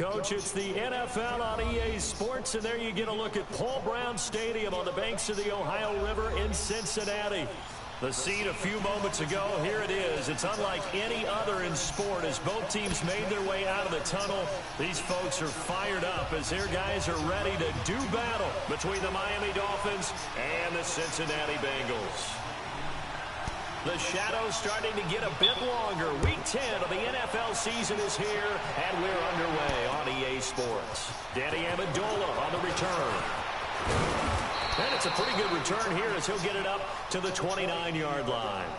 Coach, it's the NFL on EA Sports, and there you get a look at Paul Brown Stadium on the banks of the Ohio River in Cincinnati. The scene a few moments ago, here it is. It's unlike any other in sport as both teams made their way out of the tunnel. These folks are fired up as their guys are ready to do battle between the Miami Dolphins and the Cincinnati Bengals. The shadow's starting to get a bit longer. Week 10 of the NFL season is here, and we're underway on EA Sports. Danny Amendola on the return. And it's a pretty good return here as he'll get it up to the 29-yard line.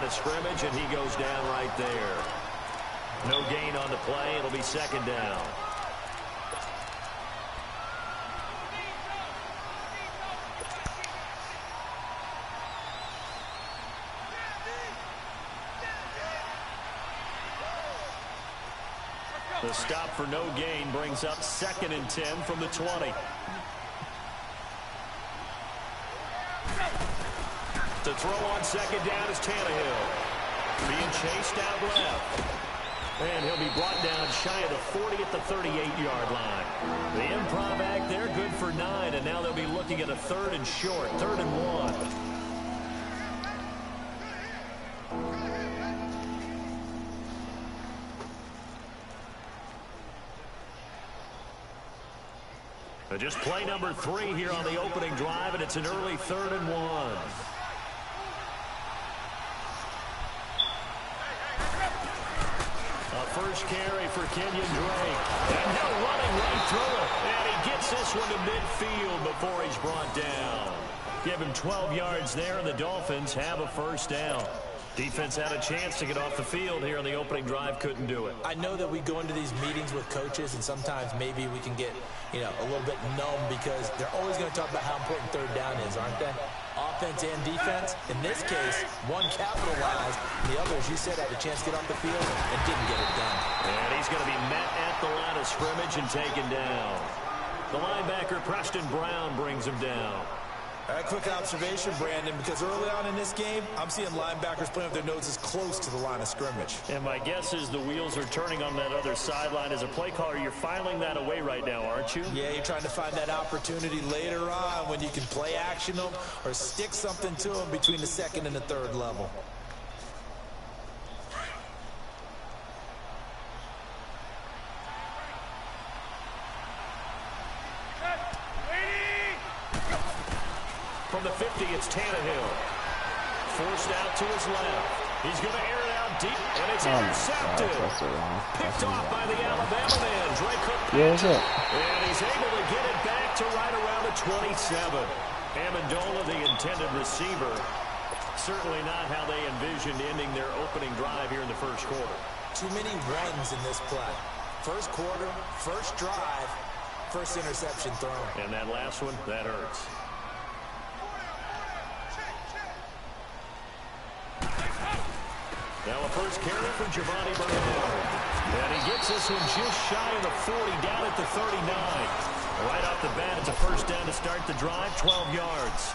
Scrimmage, and he goes down right there. No gain on the play. It'll be second down. The stop for no gain brings up 2nd and 10 from the 20. To throw on second down is Tannehill. Being chased out left. And he'll be brought down shy of the 40 at the 38-yard line. The improv act there, good for 9, and now they'll be looking at a 3rd and short, 3rd and 1. Just play number 3 here on the opening drive, and it's an early 3rd and 1. First carry for Kenyon Drake. And now running right through it. And he gets this one to midfield before he's brought down. Give him 12 yards there, and the Dolphins have a first down. Defense had a chance to get off the field here on the opening drive, couldn't do it. I know that we go into these meetings with coaches, and sometimes maybe we can get, a little bit numb because they're always going to talk about how important 3rd down is, aren't they? Offense and defense. In this case, one capitalized, and the other, as you said, had a chance to get off the field and didn't get it done. And he's going to be met at the line of scrimmage and taken down. The linebacker, Preston Brown, brings him down. A quick observation, Brandon, because early on in this game, I'm seeing linebackers playing with their noses close to the line of scrimmage. And my guess is the wheels are turning on that other sideline. As a play caller, you're filing that away right now, aren't you? Yeah, you're trying to find that opportunity later on when you can play action them or stick something to them between the 2nd and the 3rd level. From the 50, it's Tannehill. Forced out to his left. He's going to air it out deep, and it's intercepted. Picked off by the Alabama man, Drake Cook. And he's able to get it back to right around the 27. Amendola, the intended receiver. Certainly not how they envisioned ending their opening drive here in the first quarter. Too many runs in this play. First quarter, first drive, first interception thrown. And that last one, that hurts. Now a first carry for Giovanni Bernard. And he gets this one just shy of the 40, down at the 39. Right off the bat, it's a first down to start the drive, 12 yards.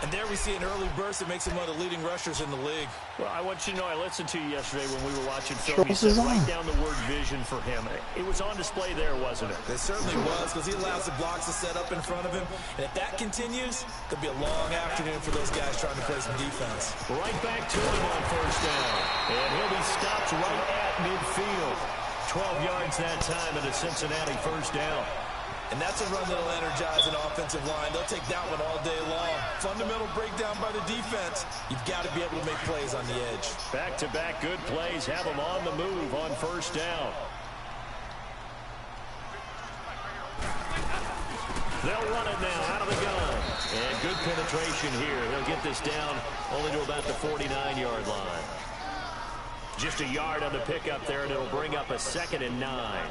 And there we see an early burst that makes him one of the leading rushers in the league. Well, I want you to know I listened to you yesterday when we were watching film. He said write down the word vision for him. It was on display there, wasn't it? It certainly was, because he allows the blocks to set up in front of him. And if that continues, it could be a long afternoon for those guys trying to play some defense. Right back to him on first down. And he'll be stopped right at midfield. 12 yards that time and a Cincinnati first down. And that's a run that'll energize an offensive line. They'll take that one all day long. Fundamental breakdown by the defense. You've got to be able to make plays on the edge. Back-to-back good plays have them on the move on first down. They'll run it now out of the gun. And good penetration here. They'll get this down only to about the 49-yard line. Just a yard on the pickup there, and it'll bring up a 2nd and 9.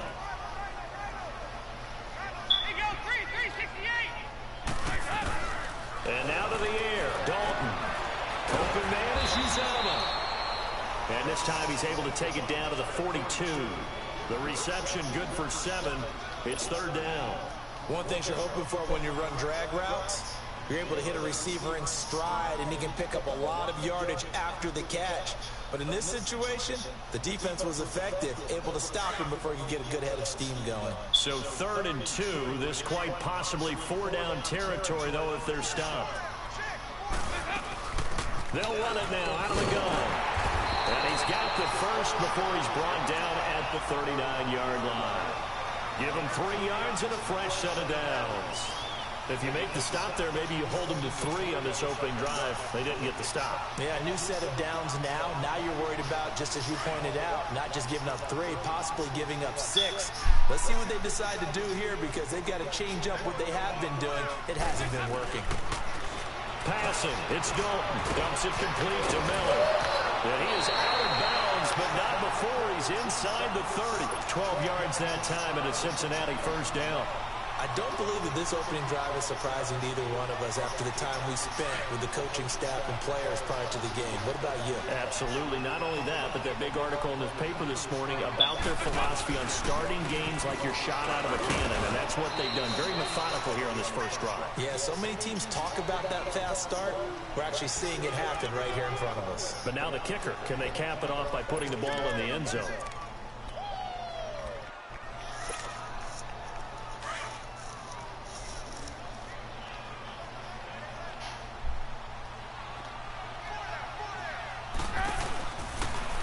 And now to the air, Dalton. Open man is Uzama. And this time he's able to take it down to the 42. The reception good for 7. It's 3rd down. One thing you're hoping for when you run drag routes, you're able to hit a receiver in stride, and he can pick up a lot of yardage after the catch. But in this situation, the defense was effective, able to stop him before he could get a good head of steam going. So 3rd and 2. This quite possibly 4-down territory, though, if they're stopped. They'll run it now out of the gun. And he's got the first before he's brought down at the 39-yard line. Give him 3 yards and a fresh set of downs. If you make the stop there, maybe you hold them to 3 on this opening drive. They didn't get the stop. Yeah, new set of downs now. Now you're worried about, just as you pointed out, not just giving up 3, possibly giving up 6. Let's see what they decide to do here, because they've got to change up what they have been doing. It hasn't been working. Passing, it's Dalton. Dumps it complete to Miller. And he is out of bounds, but not before he's inside the 30. 12 yards that time, and a Cincinnati first down. I don't believe that this opening drive is surprising to either one of us after the time we spent with the coaching staff and players prior to the game. What about you? Absolutely. Not only that, but that big article in the paper this morning about their philosophy on starting games like you're shot out of a cannon, and that's what they've done. Very methodical here on this first drive. Yeah, so many teams talk about that fast start. We're actually seeing it happen right here in front of us. But now the kicker. Can they cap it off by putting the ball in the end zone?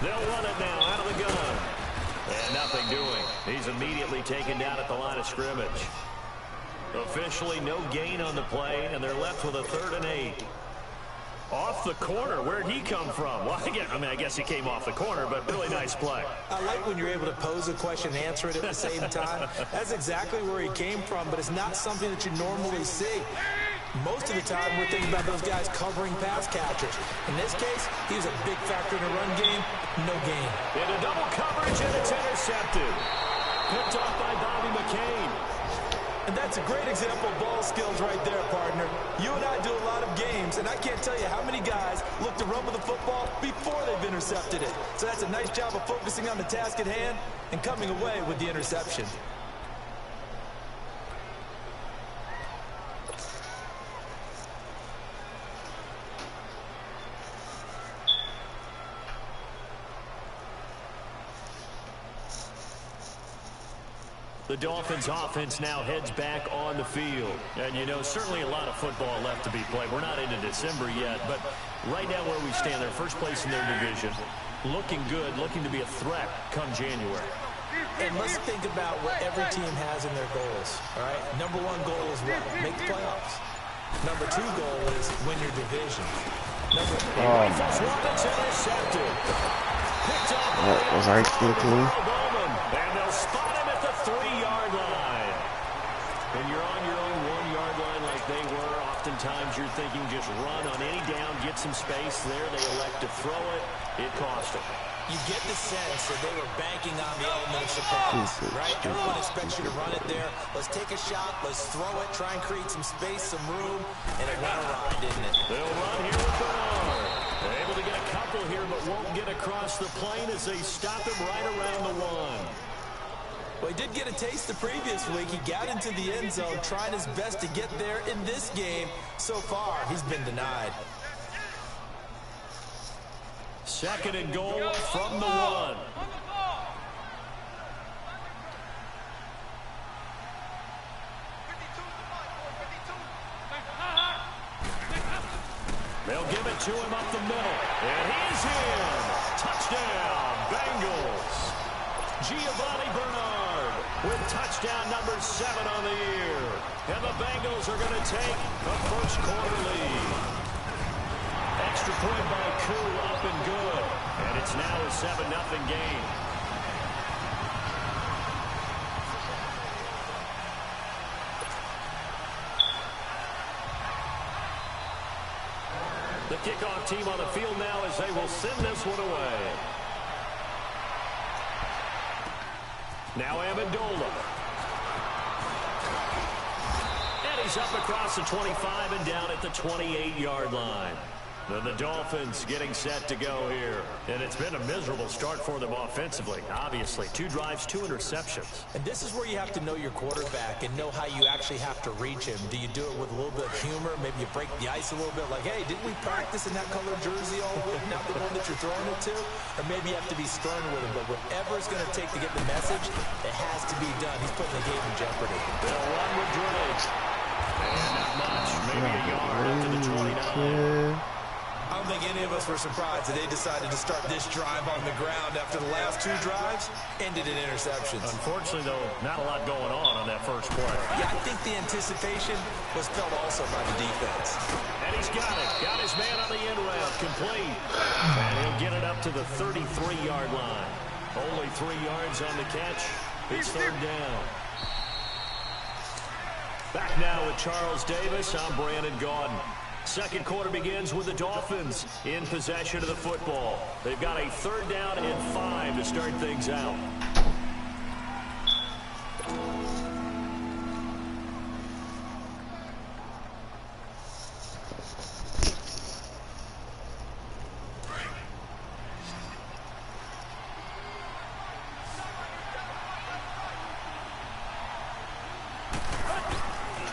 They'll run it now out of the gun. And nothing doing. He's immediately taken down at the line of scrimmage. Officially no gain on the play, and they're left with a 3rd and 8. Off the corner. Where'd he come from? Well, I guess he came off the corner, but really nice play. I like when you're able to pose a question and answer it at the same time. That's exactly where he came from, but it's not something that you normally see. Most of the time, we're thinking about those guys covering pass catchers. In this case, he was a big factor in the run game. No gain. Into double coverage, and it's intercepted. Picked off by Bobby McCain. And that's a great example of ball skills right there, partner. You and I do a lot of games, and I can't tell you how many guys look to run with the football before they've intercepted it. So that's a nice job of focusing on the task at hand and coming away with the interception. The Dolphins offense now heads back on the field. And, you know, certainly a lot of football left to be played. We're not into December yet, but right now where we stand, they're first place in their division. Looking good, looking to be a threat come January. And let's think about what every team has in their goals, all right? Number 1 goal is what? Make the playoffs. Number 2 goal is win your division. Number 3 intercepted. Picked up. What was I thinking? And they'll spot him at the 3-yard line. When you're on your own 1-yard line like they were, oftentimes you're thinking just run on any down, get some space there. They elect to throw it. It cost them. You get the sense that they were banking on the element of surprise, right? Everyone expects you to run it there. Let's take a shot. Let's throw it. Try and create some space, some room. And it went awry, didn't it? They'll run here with Bernard. They're able to get a couple here, but won't get across the plane as they stop him right around the 1. Well, he did get a taste the previous week. He got into the end zone, trying his best to get there in this game. So far, he's been denied. 2nd and goal from the 1. They'll give it to him up the middle. And he's in. Touchdown, Bengals. Giovanni Bernard with touchdown number 7 on the year. And the Bengals are going to take the first quarter lead. Extra point by Koo, up and good. And it's now a 7-0 game. The kickoff team on the field now as they will send this one away. Now Amendola. And he's up across the 25 and down at the 28-yard line. And the Dolphins getting set to go here. And it's been a miserable start for them offensively, obviously. 2 drives, 2 interceptions. And this is where you have to know your quarterback and know how you actually have to reach him. Do you do it with a little bit of humor? Maybe you break the ice a little bit like, hey, didn't we practice in that color jersey all week, not the one that you're throwing it to? Or maybe you have to be stern with him. But whatever it's going to take to get the message, it has to be done. He's putting the game in jeopardy. They'll run with Drake. And not much. Maybe a yard up to the 29. I don't think any of us were surprised that they decided to start this drive on the ground after the last 2 drives ended in interceptions. Unfortunately, though, not a lot going on that first play. Yeah, I think the anticipation was felt also by the defense. And he's got it. Got his man on the end route. Complete. And he'll get it up to the 33-yard line. Only 3 yards on the catch. It's 3rd down. Back now with Charles Davis. I'm Brandon Gaudin. Second quarter begins with the Dolphins in possession of the football. They've got a 3rd down and 5 to start things out.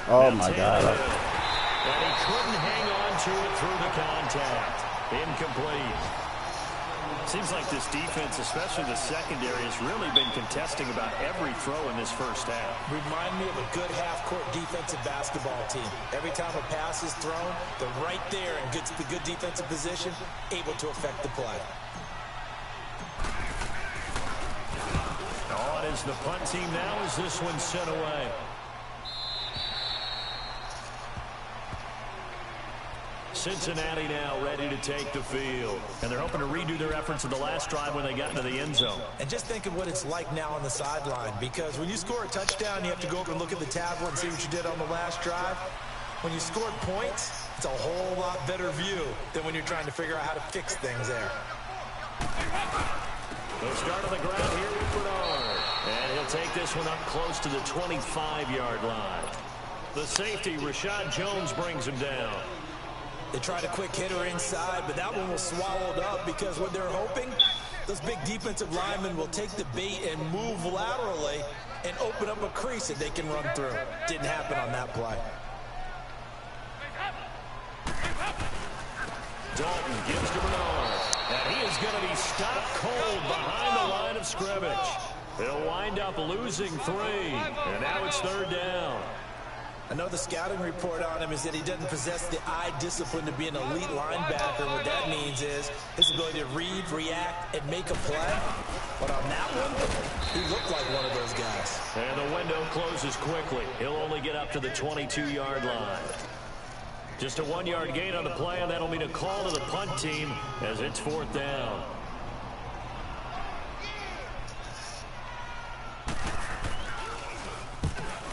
Oh my God. And he couldn't hang on to it through the contact. Incomplete. Seems like this defense, especially the secondary, has really been contesting about every throw in this first half. Remind me of a good half-court defensive basketball team. Every time a pass is thrown, they're right there in good defensive position, able to affect the play. On is the punt team now as this one's sent away. Cincinnati now ready to take the field. And they're hoping to redo their efforts of the last drive when they got into the end zone. And just think of what it's like now on the sideline, because when you score a touchdown, you have to go over and look at the tablet and see what you did on the last drive. When you scored points, it's a whole lot better view than when you're trying to figure out how to fix things there. They'll start on the ground here with Bernard. And he'll take this one up close to the 25-yard line. The safety, Rashad Jones, brings him down. They tried a quick hitter inside, but that one was swallowed up because what they're hoping, those big defensive linemen will take the bait and move laterally and open up a crease that they can run through. Didn't happen on that play. Dalton gives to Bernard. And he is going to be stopped cold behind the line of scrimmage. They'll wind up losing 3. And now it's 3rd down. I know the scouting report on him is that he doesn't possess the eye discipline to be an elite linebacker. What that means is his ability to read, react, and make a play. But on that one, he looked like one of those guys. And the window closes quickly. He'll only get up to the 22-yard line. Just a 1-yard gain on the play, and that'll mean a call to the punt team as it's 4th down.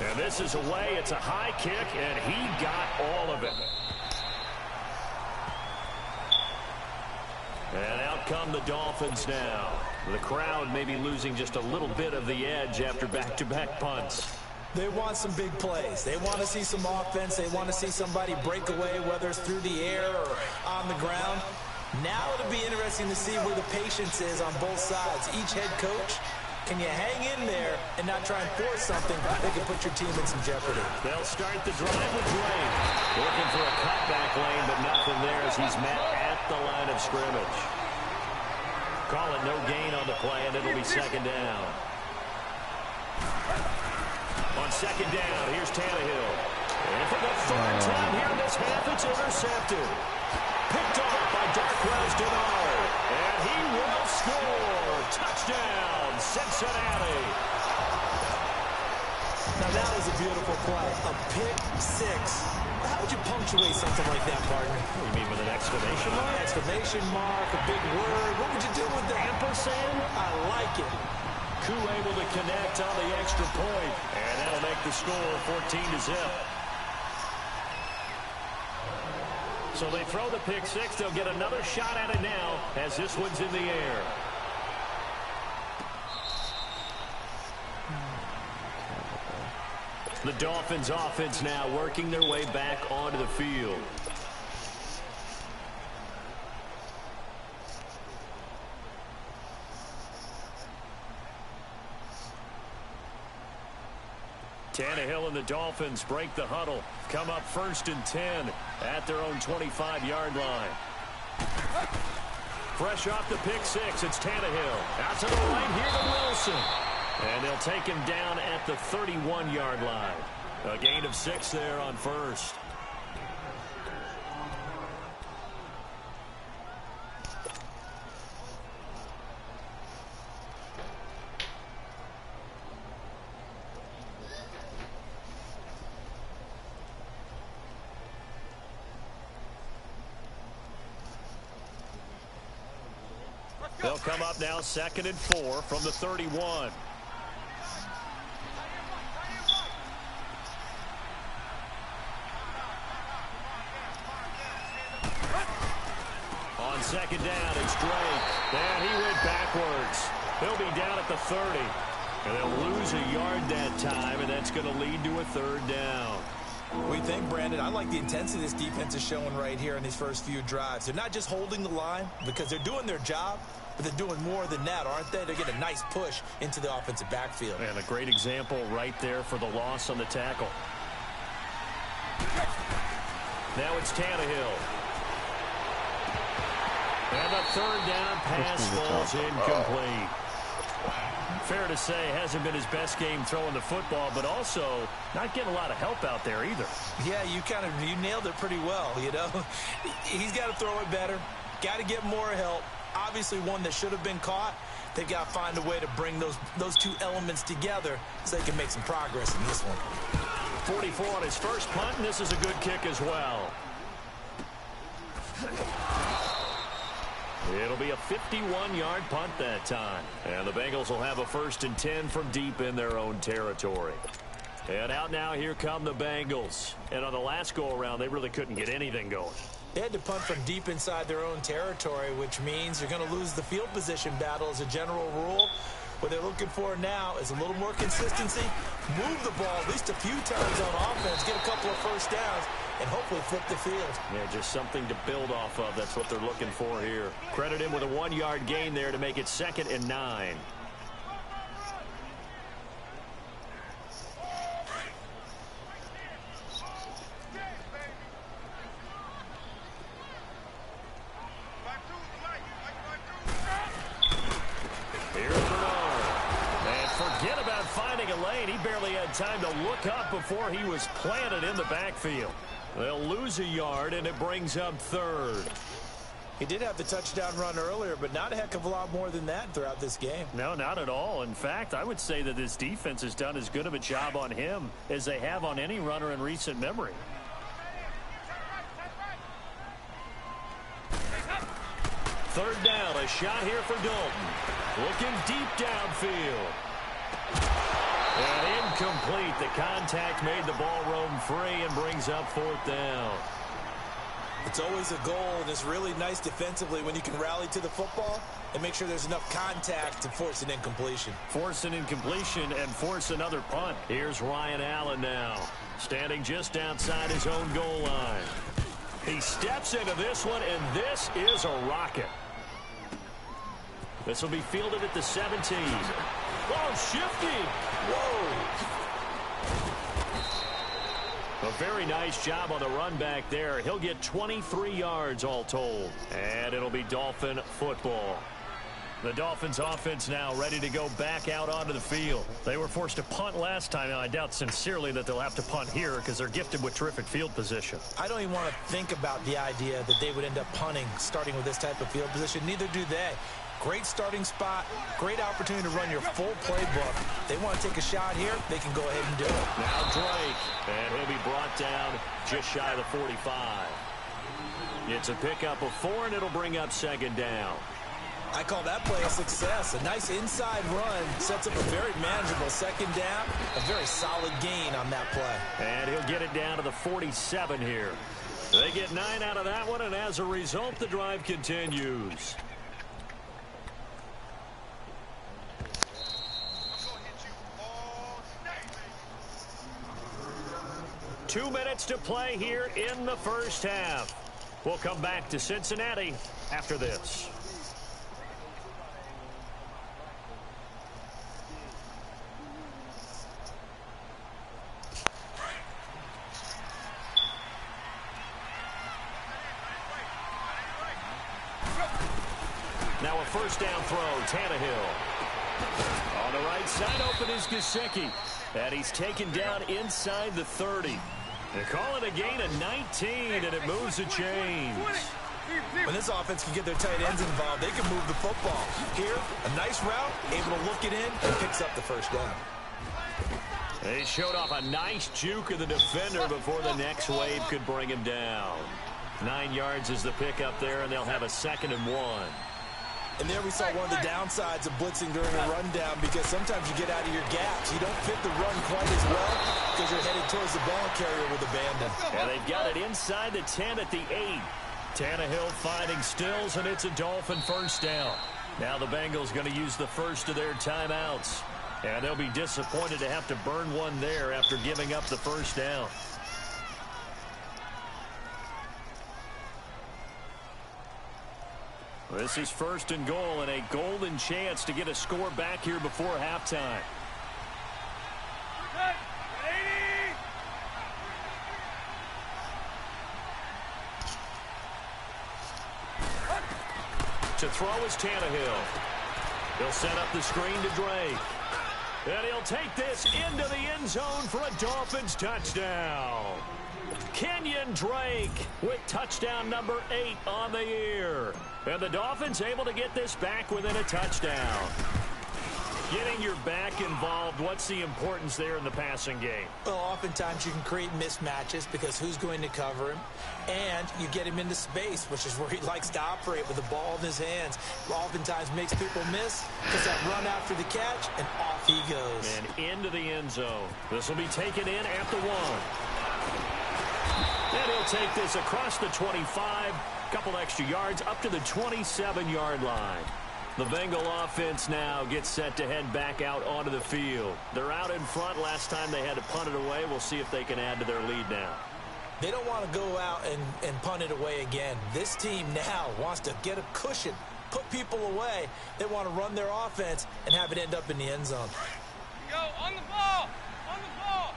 And this is away. It's a high kick, and he got all of it. And out come the Dolphins now. The crowd may be losing just a little bit of the edge after back-to-back punts. They want some big plays. They want to see some offense. They want to see somebody break away, whether it's through the air or on the ground. Now it'll be interesting to see where the patience is on both sides. Each head coach, can you hang in there and not try and force something that can put your team in some jeopardy? They'll start the drive with Drake. Looking for a cutback lane, but nothing there as he's met at the line of scrimmage. Call it no gain on the play, and it'll be 2nd down. On 2nd down, here's Tannehill. And for the 3rd time here in this half, it's intercepted. Picked off by Darqueze Dennard. And he will score. Touchdown, Cincinnati. Now that was a beautiful play. A pick 6. How would you punctuate something like that, partner? You mean with an exclamation mark? Exclamation mark, a big word. What would you do with that? Ampersand? I like it. Koo able to connect on the extra point. And that'll make the score 14-0. So they throw the pick six. They'll get another shot at it now as this one's in the air. The Dolphins offense now working their way back onto the field. Tannehill and the Dolphins break the huddle. Come up 1st and 10 at their own 25-yard line. Fresh off the pick six, it's Tannehill. Out to the right here to Wilson. And they'll take him down at the 31-yard line. A gain of 6 there on first. They'll come up now 2nd and 4 from the 31. On 2nd down, it's Drake. And he went backwards. He'll be down at the 30. And they'll lose a yard that time, and that's going to lead to a 3rd down. We think, Brandon, I like the intensity this defense is showing right here in these first few drives. They're not just holding the line because they're doing their job, but they're doing more than that, aren't they? They're getting a nice push into the offensive backfield. And a great example right there for the loss on the tackle. Now it's Tannehill. And the 3rd down pass falls incomplete. Fair to say, hasn't been his best game throwing the football, but also not getting a lot of help out there either. Yeah, you nailed it pretty well, you know. He's got to throw it better, got to get more help. Obviously one that should have been caught. They've got to find a way to bring those two elements together so they can make some progress in this one. 44 on his first punt, and this is a good kick as well. It'll be a 51-yard punt that time. And the Bengals will have a 1st and 10 from deep in their own territory. And out now, here come the Bengals. And on the last go-around, they really couldn't get anything going. They had to punt from deep inside their own territory, which means you're going to lose the field position battle as a general rule. What they're looking for now is a little more consistency, move the ball at least a few times on offense, get a couple of first downs, and hopefully flip the field. Yeah, just something to build off of. That's what they're looking for here. Credit him with a 1-yard gain there to make it 2nd and 9. He barely had time to look up before he was planted in the backfield. They'll lose a yard, and it brings up 3rd. He did have the touchdown run earlier, but not a heck of a lot more than that throughout this game. No, not at all. In fact, I would say that this defense has done as good of a job on him as they have on any runner in recent memory. Third down, a shot here for Dalton. Looking deep downfield. And incomplete. The contact made the ball roam free and brings up 4th down. It's always a goal, and it's really nice defensively when you can rally to the football and make sure there's enough contact to force an incompletion. Force an incompletion and force another punt. Here's Ryan Allen now, standing just outside his own goal line. He steps into this one, and this is a rocket. This will be fielded at the 17. Oh, shifty. Whoa. A very nice job on the run back there. He'll get 23 yards all told. And it'll be Dolphin football. The Dolphins offense now ready to go back out onto the field. They were forced to punt last time. I doubt sincerely that they'll have to punt here because they're gifted with terrific field position. I don't even want to think about the idea that they would end up punting starting with this type of field position. Neither do they. Great starting spot, great opportunity to run your full playbook. They want to take a shot here, they can go ahead and do it. Now Drake, and he'll be brought down just shy of the 45. It's a pickup of 4, and it'll bring up 2nd down. I call that play a success. A nice inside run sets up a very manageable 2nd down, a very solid gain on that play. And he'll get it down to the 47 here. They get 9 out of that one, and as a result, the drive continues. Two minutes to play here in the first half. We'll come back to Cincinnati after this. Now a first down throw, Tannehill. On the right side, open is Gesicki. And he's taken down inside the 30. They call it a gain of 19, and it moves the chains. When this offense can get their tight ends involved, they can move the football. Here, a nice route, able to look it in, and picks up the first down. They showed off a nice juke of the defender before the next wave could bring him down. 9 yards is the pickup there, and they'll have a 2nd and 1. And there we saw one of the downsides of blitzing during a rundown, because sometimes you get out of your gaps. You don't fit the run quite as well because you're headed towards the ball carrier with abandon. And they've got it inside the 10 at the 8. Tannehill finding Stills, and it's a Dolphin first down. Now the Bengals going to use the first of their timeouts. And they'll be disappointed to have to burn one there after giving up the first down. This is 1st and goal, and a golden chance to get a score back here before halftime. To throw is Tannehill. He'll set up the screen to Drake. And he'll take this into the end zone for a Dolphins touchdown. Kenyon Drake with touchdown number 8 on the year. And the Dolphins able to get this back within a touchdown. Getting your back involved, what's the importance there in the passing game? Well, oftentimes you can create mismatches because who's going to cover him? And you get him into space, which is where he likes to operate with the ball in his hands. Oftentimes makes people miss because that run after the catch, and off he goes. And into the end zone. This will be taken in at the 1. And he'll take this across the 25, couple extra yards up to the 27-yard line. The Bengal offense now gets set to head back out onto the field. They're out in front. Last time they had to punt it away. We'll see if they can add to their lead now. They don't want to go out and punt it away again. This team now wants to get a cushion, put people away. They want to run their offense and have it end up in the end zone. Go on the ball! On the ball!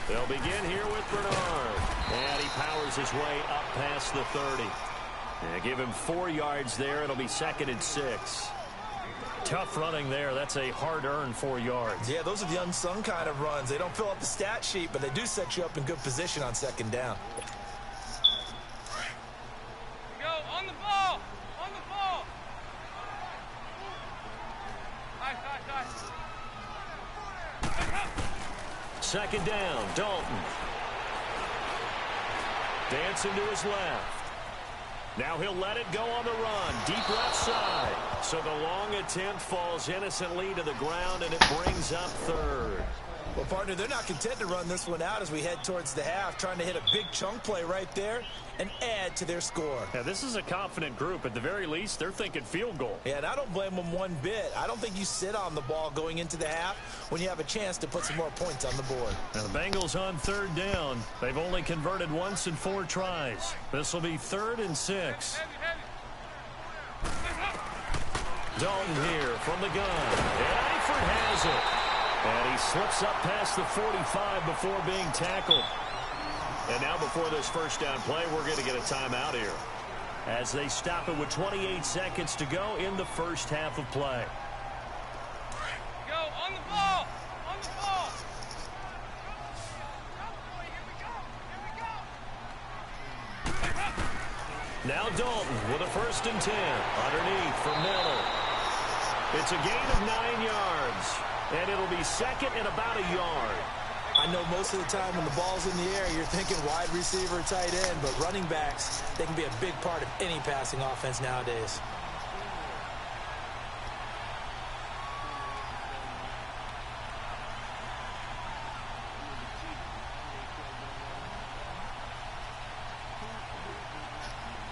They'll begin here with Bernard. And he powers his way up past the 30. And give him 4 yards there. It'll be 2nd and 6. Tough running there. That's a hard-earned 4 yards. Yeah, those are the unsung kind of runs. They don't fill up the stat sheet, but they do set you up in good position on 2nd down. Go on the ball! On the ball! Nice. 2nd down, Dalton. Dancing to his left. Now he'll let it go on the run. Deep left side. So the long attempt falls innocently to the ground, and it brings up 3rd. Well, partner, they're not content to run this one out as we head towards the half, trying to hit a big chunk play right there and add to their score. Now, this is a confident group. At the very least, they're thinking field goal. Yeah, and I don't blame them one bit. I don't think you sit on the ball going into the half when you have a chance to put some more points on the board. Now, the Bengals on 3rd down. They've only converted once in 4 tries. This will be 3rd and 6. Dalton here from the gun. And Eifert has it. And he slips up past the 45 before being tackled. And now before this first down play, we're going to get a timeout here, as they stop it with 28 seconds to go in the first half of play. Go on the ball! On the ball! Here we go! Now Dalton with a 1st and 10. Underneath for Miller. It's a gain of 9 yards. And it'll be 2nd and about a yard. I know most of the time when the ball's in the air, you're thinking wide receiver, tight end, but running backs, they can be a big part of any passing offense nowadays.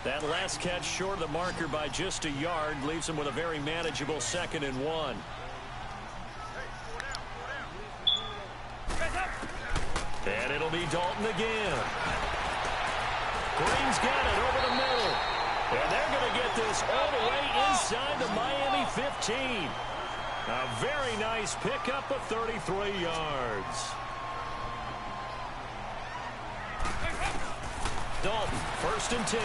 That last catch short of the marker by just a yard leaves him with a very manageable 2nd and 1. And it'll be Dalton again. Green's got it over the middle. And they're going to get this all the way inside the Miami 15. A very nice pickup of 33 yards. Dalton, 1st and 10.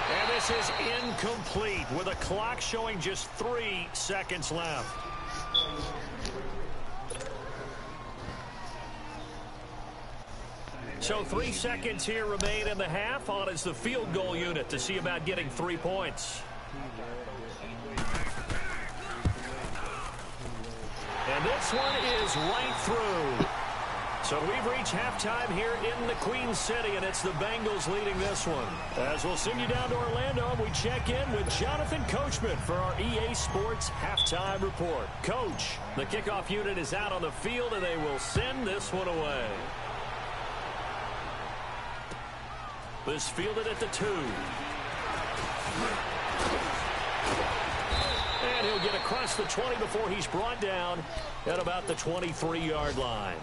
And this is incomplete with a clock showing just 3 seconds left. So 3 seconds here remain in the half. On is the field goal unit to see about getting 3 points. And this one is right through. So we've reached halftime here in the Queen City, and it's the Bengals leading this one. As we'll send you down to Orlando, we check in with Jonathan Coachman for our EA Sports Halftime Report. Coach, the kickoff unit is out on the field, and they will send this one away. This fielded at the 2. And he'll get across the 20 before he's brought down at about the 23-yard line.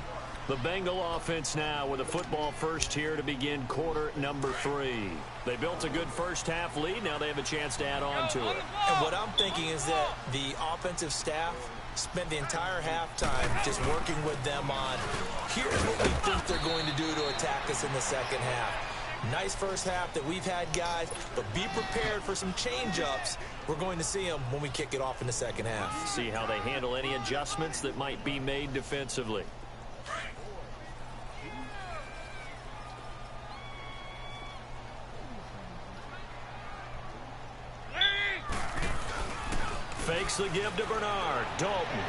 The Bengal offense now with a football first here to begin quarter number 3. They built a good first half lead. Now they have a chance to add on to it. And what I'm thinking is that the offensive staff spent the entire halftime just working with them on, here's what we think they're going to do to attack us in the second half. Nice first half that we've had, guys, but be prepared for some change-ups. We're going to see them when we kick it off in the second half. See how they handle any adjustments that might be made defensively. Fakes the give to Bernard. Dalton.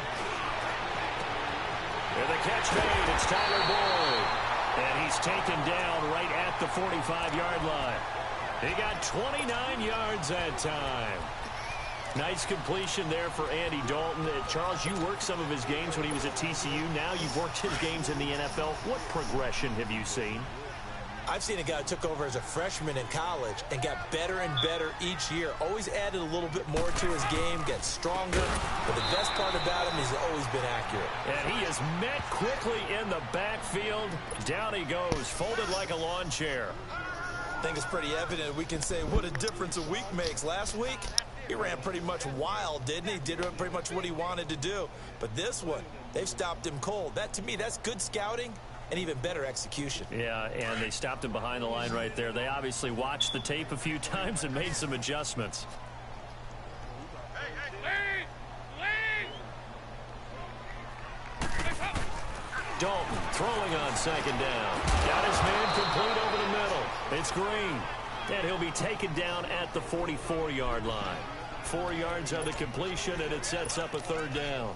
And the catch made. It's Tyler Boyd. And he's taken down right at the 45-yard line. He got 29 yards that time. Nice completion there for Andy Dalton. Charles, you worked some of his games when he was at TCU. Now you've worked his games in the NFL. What progression have you seen? I've seen a guy who took over as a freshman in college and got better and better each year. Always added a little bit more to his game, gets stronger. But the best part about him is he's always been accurate. And he is met quickly in the backfield. Down he goes, folded like a lawn chair. I think it's pretty evident. We can say what a difference a week makes. Last week, he ran pretty much wild, didn't he? Did pretty much what he wanted to do. But this one, they've stopped him cold. That, to me, that's good scouting. And even better execution. Yeah, and they stopped him behind the line right there. They obviously watched the tape a few times and made some adjustments. Dalton throwing on second down. Got his man complete over the middle. It's Green. And he'll be taken down at the 44-yard line. 4 yards on the completion, and it sets up a 3rd down.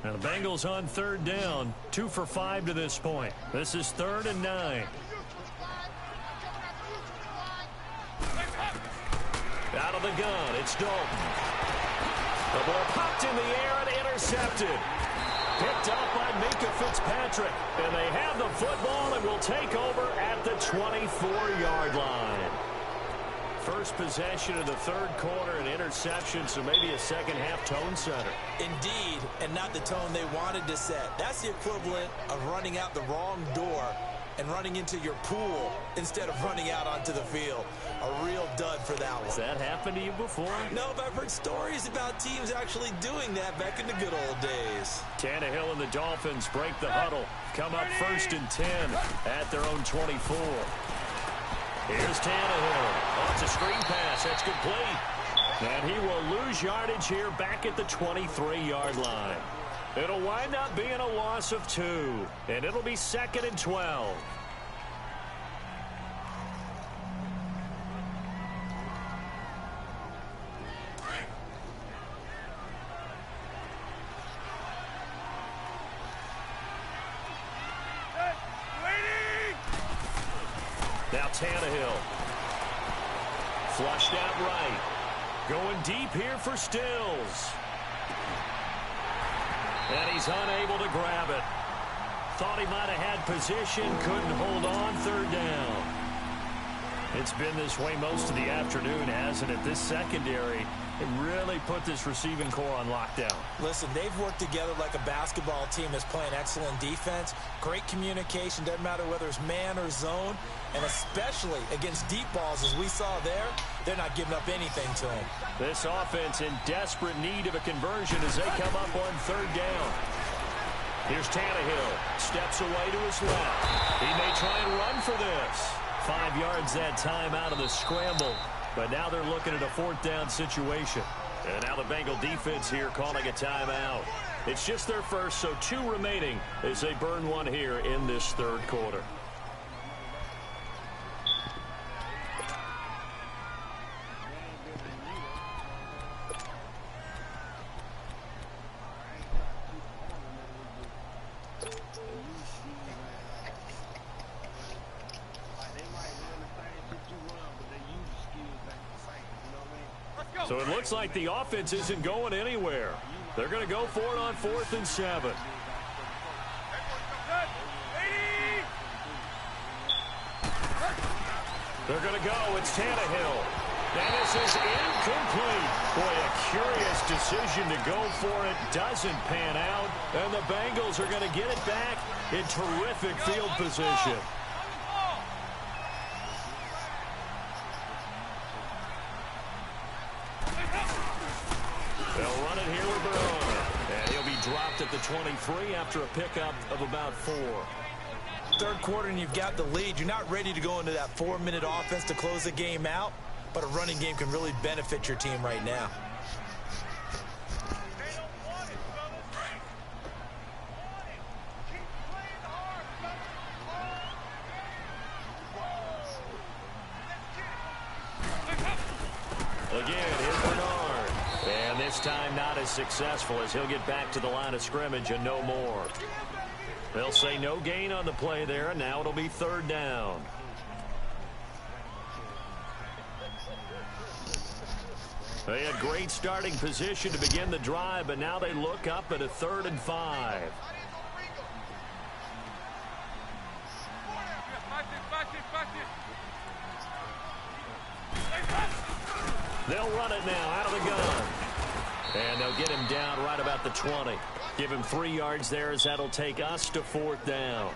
Now the Bengals on 3rd down, 2 for 5 to this point. This is 3rd and 9. Out of the gun, it's Dalton. The ball popped in the air and intercepted. Picked up by Minka Fitzpatrick. And they have the football and will take over at the 24-yard line. First possession of the 3rd quarter, an interception, so maybe a second-half tone setter. Indeed, and not the tone they wanted to set. That's the equivalent of running out the wrong door and running into your pool instead of running out onto the field. A real dud for that one. Has that happened to you before? No, but I've heard stories about teams actually doing that back in the good old days. Tannehill and the Dolphins break the huddle. Come up 1st and 10 at their own 24. Here's Tannehill. Oh, it's a screen pass. That's complete. And he will lose yardage here back at the 23-yard line. It'll wind up being a loss of 2. And it'll be 2nd and 12. Now Tannehill. Flushed out right. Going deep here for Stills. And he's unable to grab it. Thought he might have had position, couldn't hold on, third down. It's been this way most of the afternoon, hasn't it? This secondary, it really put this receiving core on lockdown. Listen, they've worked together like a basketball team that's playing excellent defense. Great communication, doesn't matter whether it's man or zone. And especially against deep balls, as we saw there, they're not giving up anything to them. This offense in desperate need of a conversion as they come up on third down. Here's Tannehill. Steps away to his left. He may try and run for this. 5 yards that time out of the scramble. But now they're looking at a fourth down situation. And now the Bengal defense here calling a timeout. It's just their first, so 2 remaining as they burn one here in this third quarter. So it looks like the offense isn't going anywhere. They're going to go for it on 4th and 7. They're going to go. It's Tannehill. And this is incomplete. Boy, a curious decision to go for it. Doesn't pan out. And the Bengals are going to get it back in terrific field position. They'll run it here with their arm. And he'll be dropped at the 23 after a pickup of about 4. Third quarter and you've got the lead. You're not ready to go into that 4-minute offense to close the game out, but a running game can really benefit your team right now. Again, here's Bernard. And this time not as successful as he'll get back to the line of scrimmage and no more. They'll say no gain on the play there, and now it'll be third down. They had great starting position to begin the drive, but now they look up at a 3rd and 5. They'll run it now out of the gun. And they'll get him down right about the 20. Give him 3 yards there as that'll take us to 4th down.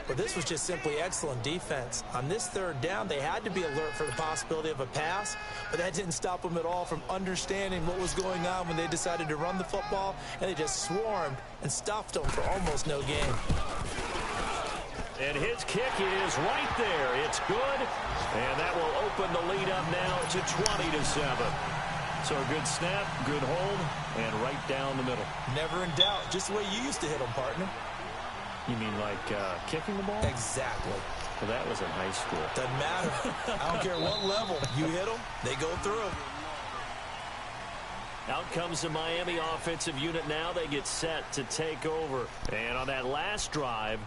But this was just simply excellent defense. On this third down, they had to be alert for the possibility of a pass, but that didn't stop them at all from understanding what was going on when they decided to run the football, and they just swarmed and stuffed them for almost no gain. And his kick is right there. It's good, and that will open the lead up now to 20-7. So a good snap, good hold, and right down the middle. Never in doubt. Just the way you used to hit them, partner. You mean like kicking the ball? Exactly. Well, that was in high school. Doesn't matter. I don't care what level. You hit them, they go through. Out comes the Miami offensive unit now. They get set to take over. And on that last drive,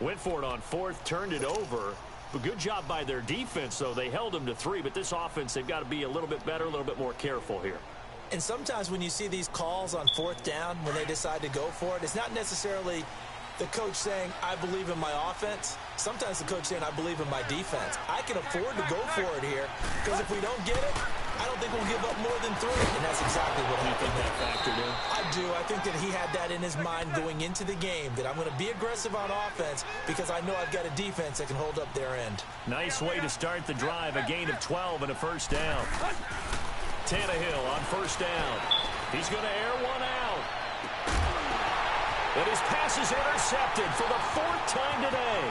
went for it on 4th, turned it over. But good job by their defense, though. They held them to 3, but this offense, they've got to be a little bit better, a little bit more careful here. And sometimes when you see these calls on 4th down, when they decide to go for it, it's not necessarily the coach saying, I believe in my offense. Sometimes the coach saying, I believe in my defense. I can afford to go for it here, because if we don't get it, I don't think we'll give up more than 3. And that's exactly what happened. You think that factored in? I do. I think that he had that in his mind going into the game, that I'm going to be aggressive on offense because I know I've got a defense that can hold up their end. Nice way to start the drive. A gain of 12 and a first down. Tannehill on first down. He's going to air one out. And his pass is intercepted for the 4th time today.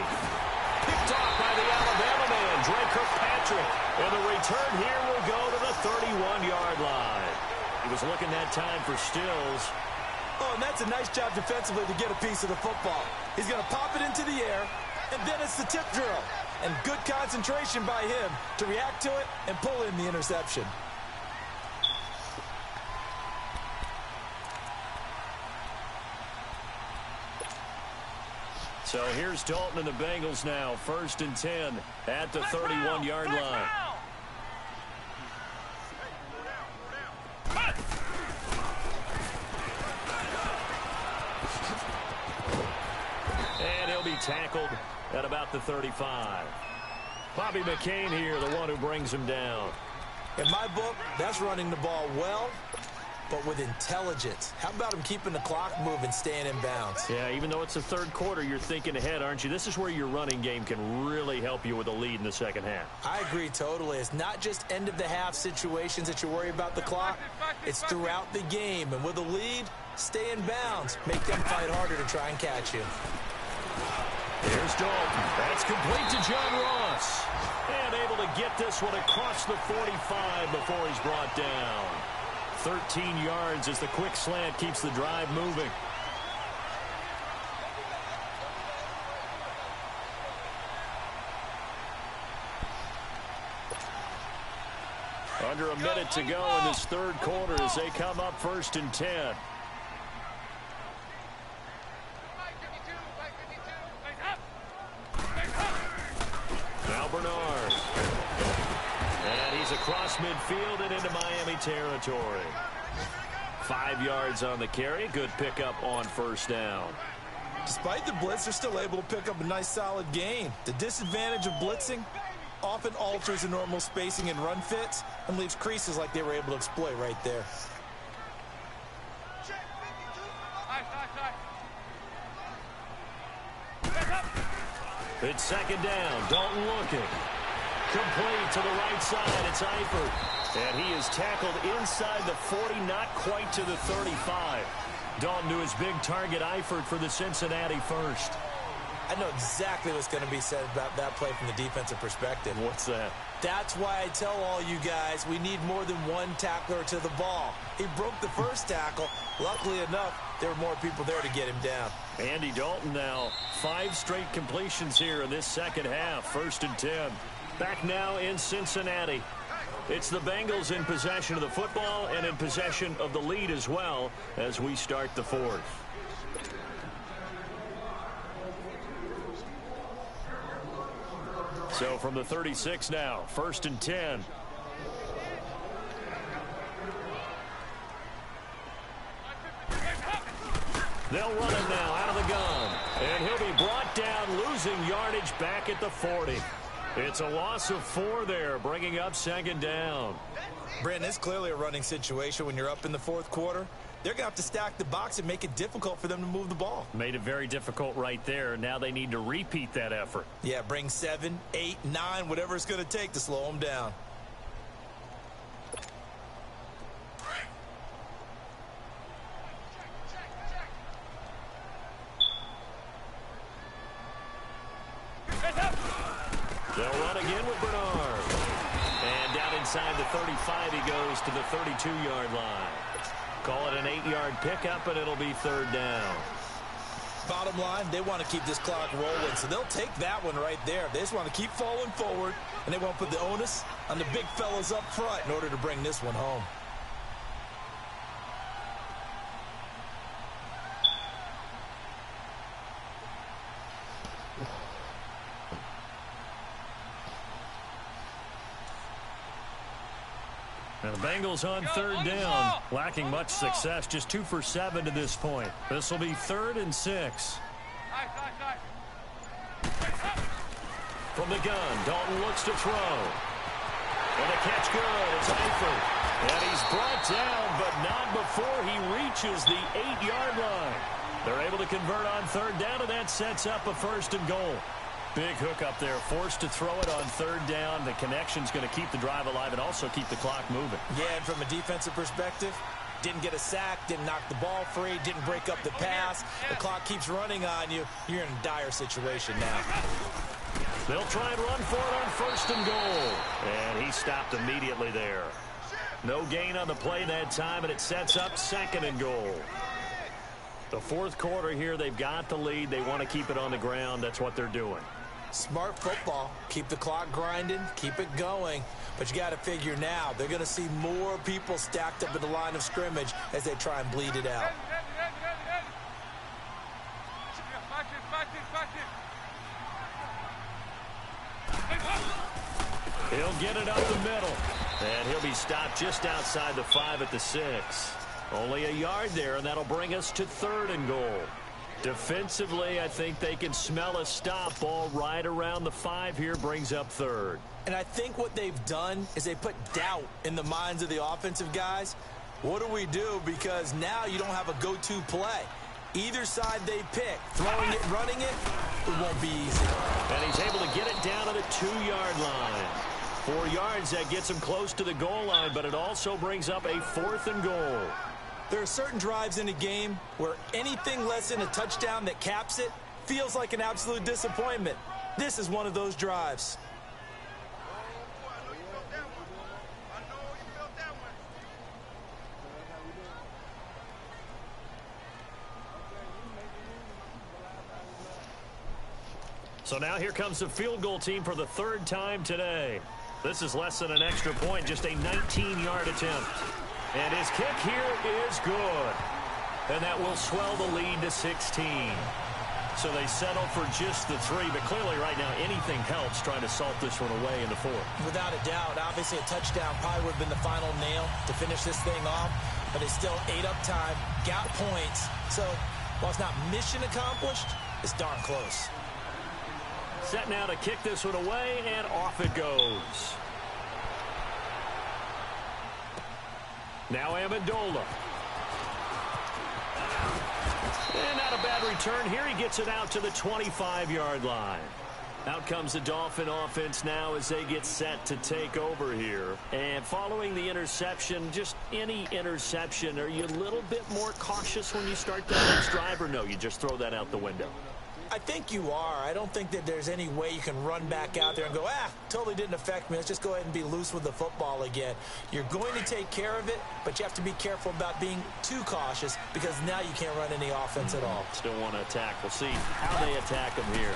Picked off by the Alabama man, Dre Kirkpatrick. And the return here will go to the 31-yard line. He was looking that time for Stills. Oh, and that's a nice job defensively to get a piece of the football. He's going to pop it into the air, and then it's the tip drill. And good concentration by him to react to it and pull in the interception. So here's Dalton and the Bengals now. 1st and 10 at the 31-yard line. tackled at about the 35. Bobby McCain here, the one who brings him down. In my book, that's running the ball well, but with intelligence. How about him keeping the clock moving, staying in bounds? Yeah, even though it's the third quarter, you're thinking ahead, aren't you? This is where your running game can really help you with a lead in the second half. I agree totally. It's not just end-of-the-half situations that you worry about the clock. It's throughout the game. And with a lead, stay in bounds. Make them fight harder to try and catch you. Here's Dalton. That's complete to John Ross. And able to get this one across the 45 before he's brought down. 13 yards as the quick slant keeps the drive moving. Under a minute to go in this third quarter as they come up 1st and 10. Now Bernard. And he's across midfield and into Miami territory. 5 yards on the carry. Good pickup on 1st down. Despite the blitz, they're still able to pick up a nice solid gain. The disadvantage of blitzing often alters the normal spacing and run fits and leaves creases like they were able to exploit right there. It's 2nd down. Dalton looking. Complete to the right side. It's Eifert. And he is tackled inside the 40, not quite to the 35. Dalton to his big target, Eifert, for the Cincinnati first. I know exactly what's going to be said about that play from the defensive perspective. What's that? That's why I tell all you guys we need more than one tackler to the ball. He broke the first tackle. Luckily enough, there were more people there to get him down. Andy Dalton now 5 straight completions here in this second half. 1st and 10. Back now in Cincinnati. It's the Bengals in possession of the football and in possession of the lead as well as we start the 4th. So from the 36 now, 1st and 10. They'll run him now out of the gun. And he'll be brought down, losing yardage back at the 40. It's a loss of 4 there, bringing up 2nd down. Brandon, it's clearly a running situation when you're up in the 4th quarter. They're going to have to stack the box and make it difficult for them to move the ball. Made it very difficult right there. Now they need to repeat that effort. Yeah, bring 7, 8, 9, whatever it's going to take to slow them down. They'll run again with Bernard. And down inside the 35, he goes to the 32-yard line. Call it an 8-yard pickup, and it'll be 3rd down. Bottom line, they want to keep this clock rolling, so they'll take that one right there. They just want to keep falling forward, and they want to put the onus on the big fellas up front in order to bring this one home. Now the Bengals on 3rd down, lacking much success, just 2 for 7 to this point. This will be 3rd and 6. From the gun, Dalton looks to throw. And the catch good, it's Eifert. And he's brought down, but not before he reaches the 8-yard line. They're able to convert on 3rd down, and that sets up a 1st and goal. Big hook up there, forced to throw it on 3rd down. The connection's going to keep the drive alive and also keep the clock moving. Yeah, and from a defensive perspective, didn't get a sack, didn't knock the ball free, didn't break up the pass. The clock keeps running on you. You're in a dire situation now. They'll try and run for it on 1st and goal. And he stopped immediately there. No gain on the play that time, and it sets up 2nd and goal. The 4th quarter here, they've got the lead. They want to keep it on the ground. That's what they're doing. Smart football. Keep the clock grinding. Keep it going. But you got to figure now, they're going to see more people stacked up at the line of scrimmage as they try and bleed it out. He'll get it up the middle. And he'll be stopped just outside the 5 at the 6. Only a yard there, and that'll bring us to 3rd and goal. Defensively, I think they can smell a stop. Ball right around the 5 here, brings up third. And I think what they've done is they put doubt in the minds of the offensive guys. What do we do? Because now you don't have a go-to play. Either side they pick, throwing it, running it, it won't be easy. And he's able to get it down to the 2-yard line. 4 yards, that gets him close to the goal line, but it also brings up a 4th and goal. There are certain drives in a game where anything less than a touchdown that caps it feels like an absolute disappointment. This is one of those drives. So now here comes the field goal team for the 3rd time today. This is less than an extra point, just a 19-yard attempt. And his kick here is good. And that will swell the lead to 16. So they settle for just the 3, but clearly right now anything helps trying to salt this one away in the 4th. Without a doubt, obviously a touchdown probably would have been the final nail to finish this thing off, but it's still ate up time, got points. So while it's not mission accomplished, it's darn close. Set now to kick this one away, and off it goes. Now Amendola. And not a bad return here. He gets it out to the 25-yard line. Out comes the Dolphin offense now as they get set to take over here. And following the interception, just any interception, are you a little bit more cautious when you start the next drive, or no, you just throw that out the window? I think you are. I don't think that there's any way you can run back out there and go, totally didn't affect me. Let's just go ahead and be loose with the football again. You're going to take care of it, but you have to be careful about being too cautious because now you can't run any offense at all. Still want to attack. We'll see how they attack him here.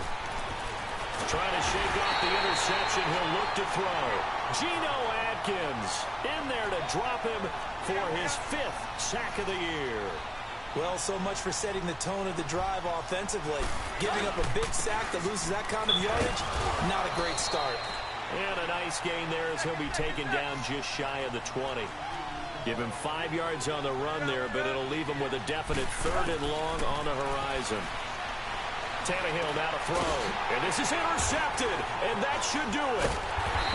Trying to shake off the interception. He'll look to throw. Geno Atkins in there to drop him for his 5th sack of the year. Well, so much for setting the tone of the drive offensively. Giving up a big sack that loses that kind of yardage, not a great start. And a nice gain there as he'll be taken down just shy of the 20. Give him 5 yards on the run there, but it'll leave him with a definite 3rd and long on the horizon. Tannehill now to throw. And this is intercepted, and that should do it.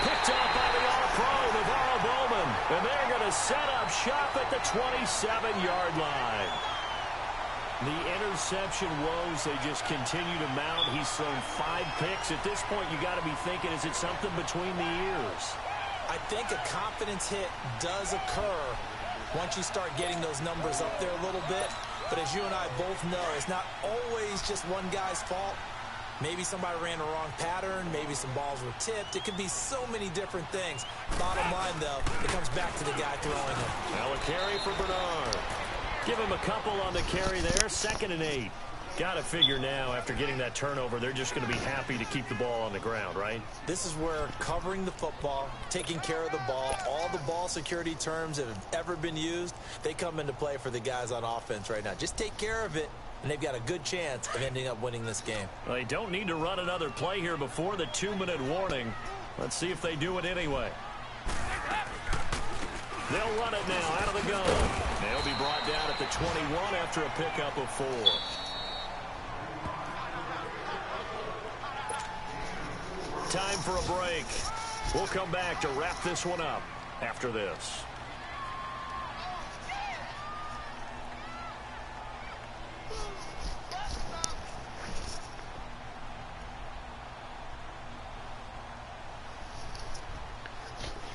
Picked up by the All-Pro, Navarro Bowman. And they're going to set up shop at the 27-yard line. The interception woes, they just continue to mount. He's thrown 5 picks. At this point, you got to be thinking, is it something between the ears? I think a confidence hit does occur once you start getting those numbers up there a little bit. But as you and I both know, it's not always just one guy's fault. Maybe somebody ran a wrong pattern. Maybe some balls were tipped. It could be so many different things. Bottom line, though, it comes back to the guy throwing it. Now a carry for Bernard. Give him a couple on the carry there. 2nd and 8. Got to figure now, after getting that turnover, they're just going to be happy to keep the ball on the ground, right? This is where covering the football, taking care of the ball, all the ball security terms that have ever been used, they come into play for the guys on offense right now. Just take care of it, and they've got a good chance of ending up winning this game. Well, they don't need to run another play here before the 2-minute warning. Let's see if they do it anyway. They'll run it now out of the gun. They'll be brought down at the 21 after a pickup of 4. Time for a break. We'll come back to wrap this one up after this.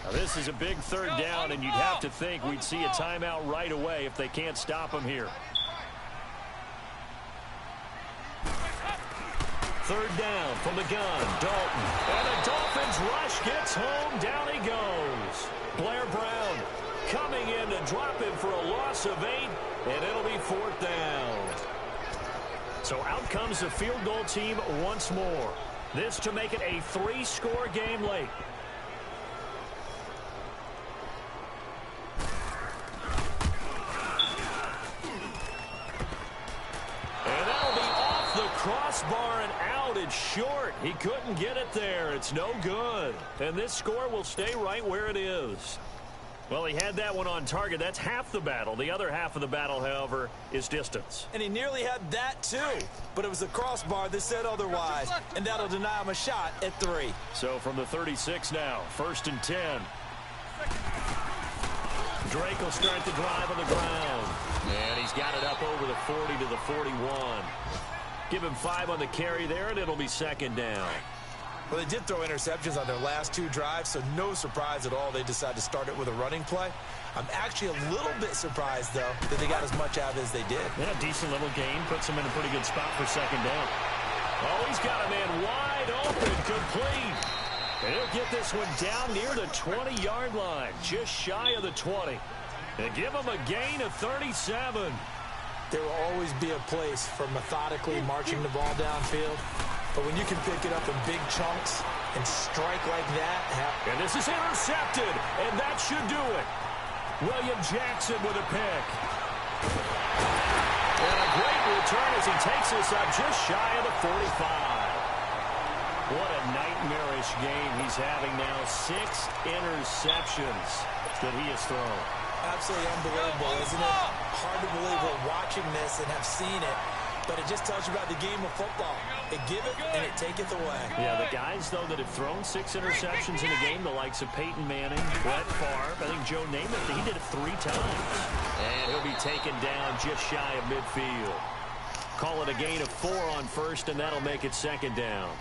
Now this is a big 3rd down, and you'd have to think we'd see a timeout right away if they can't stop him here. 3rd down from the gun, Dalton. And the Dolphins rush gets home. Down he goes. Blair Brown coming in to drop him for a loss of 8, and it'll be 4th down. So out comes the field goal team once more. This to make it a 3-score game late. Crossbar and out. It's short. He couldn't get it there. It's no good. And this score will stay right where it is. Well, he had that one on target. That's half the battle. The other half of the battle, however, is distance. And he nearly had that, too. But it was the crossbar that said otherwise. And that'll deny him a shot at 3. So from the 36 now, 1st and 10. Drake will start the drive on the ground. And he's got it up over the 40 to the 41. Give him 5 on the carry there, and it'll be 2nd down. Well, they did throw interceptions on their last 2 drives, so no surprise at all they decided to start it with a running play. I'm actually a little bit surprised, though, that they got as much out of as they did. Yeah, decent little gain. Puts him in a pretty good spot for 2nd down. Oh, he's got a man wide open, complete. And he'll get this one down near the 20-yard line, just shy of the 20. And give him a gain of 37. There will always be a place for methodically marching the ball downfield. But when you can pick it up in big chunks and strike like that. And this is intercepted, and that should do it. William Jackson with a pick. And a great return as he takes us up just shy of the 45. What a nightmarish game he's having now. 6 interceptions that he has thrown. Absolutely unbelievable, isn't it? Hard to believe we're watching this and have seen it. But it just tells you about the game of football. It giveth and it taketh away. Yeah, the guys, though, that have thrown 6 interceptions in a game, the likes of Peyton Manning, Brett Favre, I think Joe Namath, he did it 3 times. And he'll be taken down just shy of midfield. Call it a gain of 4 on 1st, and that'll make it 2nd down.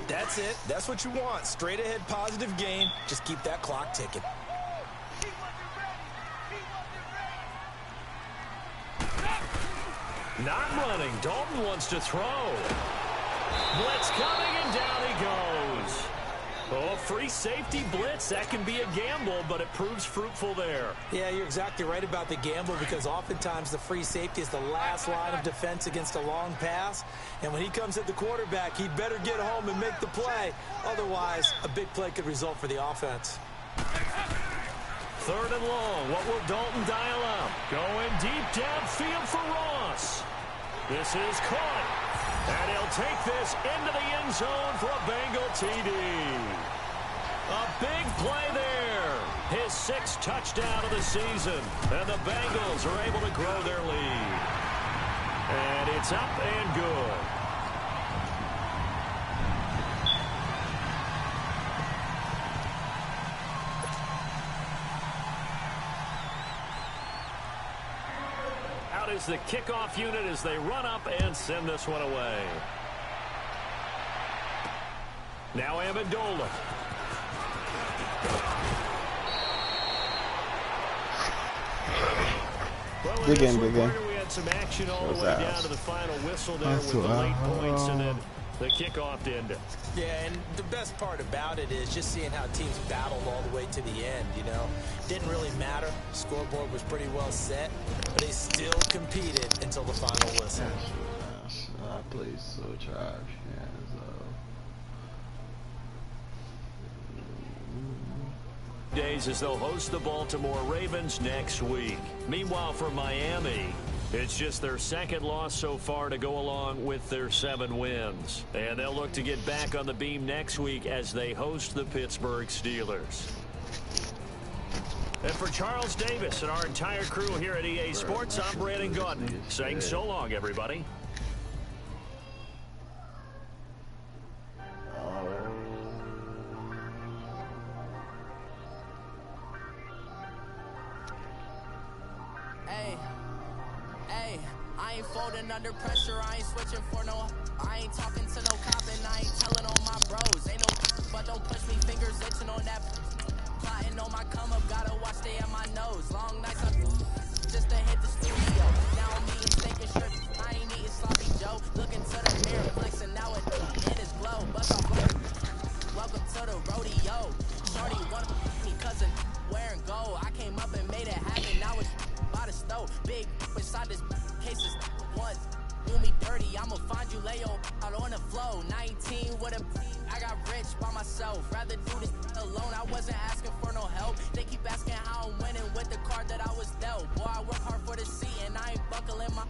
That's it. That's what you want. Straight ahead positive gain. Just keep that clock ticking. Not running. Dalton wants to throw. Blitz coming, and down he goes. Oh, free safety blitz. That can be a gamble, but it proves fruitful there. Yeah, you're exactly right about the gamble because oftentimes the free safety is the last line of defense against a long pass. And when he comes at the quarterback, he'd better get home and make the play. Otherwise, a big play could result for the offense. 3rd and long. What will Dalton dial up? Going deep downfield for Ross. This is caught. And he'll take this into the end zone for a Bengal TD. A big play there. His 6th touchdown of the season. And the Bengals are able to grow their lead. And it's up and good. Is the kickoff unit as they run up and send this one away. Now Amendola. Well, good game, good game. We had some action all the way down to the final whistle there with the late points and then the kickoff to end it. Yeah, and the best part about it is just seeing how teams battled all the way to the end, you know. Didn't really matter. Scoreboard was pretty well set, but they still competed until the final whistle. I played so trash. Days as they'll host the Baltimore Ravens next week. Meanwhile, for Miami, it's just their 2nd loss so far to go along with their 7 wins. And they'll look to get back on the beam next week as they host the Pittsburgh Steelers. And for Charles Davis and our entire crew here at EA Sports, I'm Brandon Gaudin saying so long, everybody. I ain't folding under pressure, I ain't switching for no. I ain't talking to no cop and I ain't telling on my bros. Ain't no but don't push me, fingers itching on that. Plotting on my come up, gotta watch stay at my nose. Long nights I just to hit the studio. Now I'm eating steak and shirt, I ain't eating sloppy Joe. Looking to the mirror, flexing now it is glow. Bust off, welcome to the rodeo. Shorty want me cousin wearing gold. I came up and made it happen, now it's by the stove. Big inside this cases once. Do me dirty, I'ma find you lay out on the flow. 19 with a I got rich by myself. Rather do this alone. I wasn't asking for no help. They keep asking how I'm winning with the card that I was dealt. Boy, I work hard for the seat and I ain't buckling my